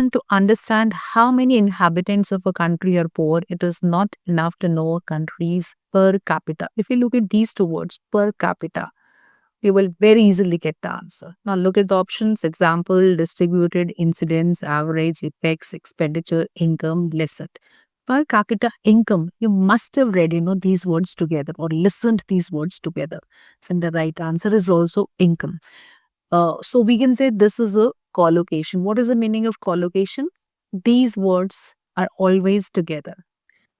To understand how many inhabitants of a country are poor, it is not enough to know a country's per capita. If you look at these two words, per capita, you will very easily get the answer. Now look at the options: example, distributed, incidence, average, effects, expenditure, income, lesson. Per capita income, you must have read, these words together or listened these words together. And the right answer is also income. So we can say this is a collocation. What is the meaning of collocation? These words are always together.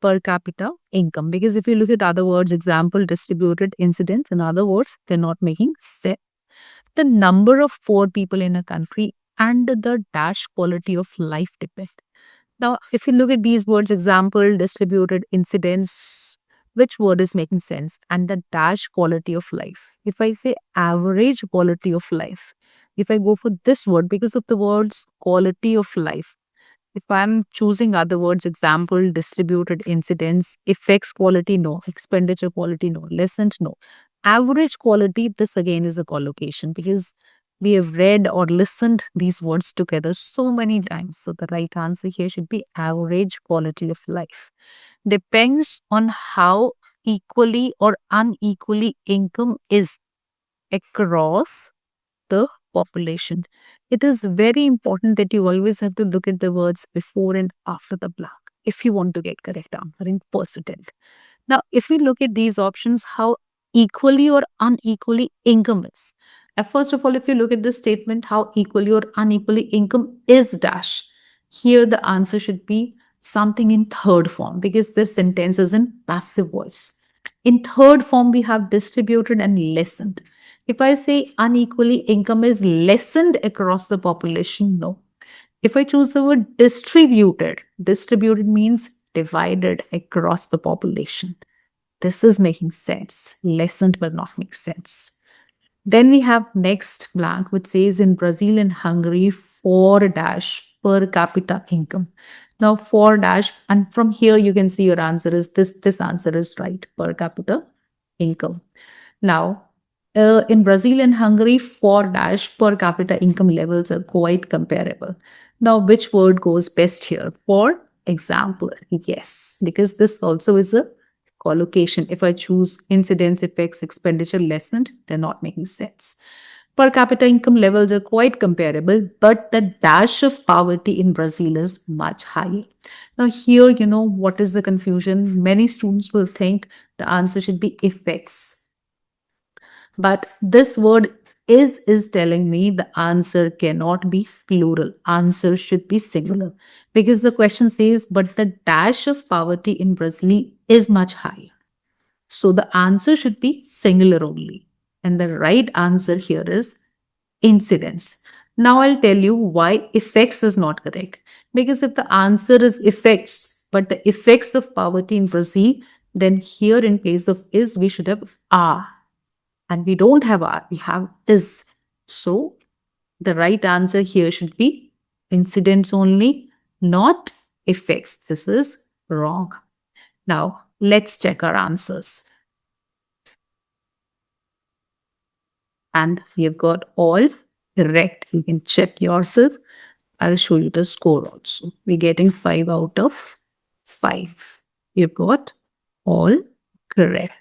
Per capita income. Because if you look at other words, example, distributed, incidence, in other words, they're not making sense. The number of poor people in a country and the dash quality of life depend. Now, if you look at these words, example, distributed, incidence, which word is making sense? And the dash quality of life. If I say average quality of life, if I go for this word because of the words quality of life, if I'm choosing other words, example, distributed, incidence, effects quality, no. Expenditure quality, no. Lessened, no. Average quality, this again is a collocation because we have read or listened these words together so many times. So the right answer here should be average quality of life. Depends on how equally or unequally income is across the population. It is very important that you always have to look at the words before and after the blank if you want to get correct answer in percent. Now, if we look at these options, how equally or unequally income is. First of all, if you look at this statement, how equally or unequally income is dash, here the answer should be something in third form because this sentence is in passive voice. In third form, we have distributed and lessened. If I say unequally income is lessened across the population, no. If I choose the word distributed, distributed means divided across the population. This is making sense. Lessened will not make sense. Then we have next blank, which says in Brazil and Hungary, 4 dash per capita income. Now 4 dash, and from here you can see your answer is this. This answer is right, per capita income. Now, in Brazil and Hungary, 4 dash per capita income levels are quite comparable. Now, which word goes best here? For example, yes, because this also is a collocation. If I choose incidence, effects, expenditure, lessened, they're not making sense. Per capita income levels are quite comparable, but the dash of poverty in Brazil is much higher. Now, here, what is the confusion? Many students will think the answer should be effects. But this word is telling me the answer cannot be plural. Answer should be singular. Because the question says, but the dash of poverty in Brazil is much higher. So the answer should be singular only. And the right answer here is incidence. Now I'll tell you why effects is not correct. Because if the answer is effects, but the effects of poverty in Brazil, then here in place of is, we should have are. And we don't have are, we have is. So the right answer here should be incidence only, not effects. This is wrong. Now let's check our answers. And we have got all correct. You can check yourself. I'll show you the score also. We're getting 5 out of 5. You've got all correct.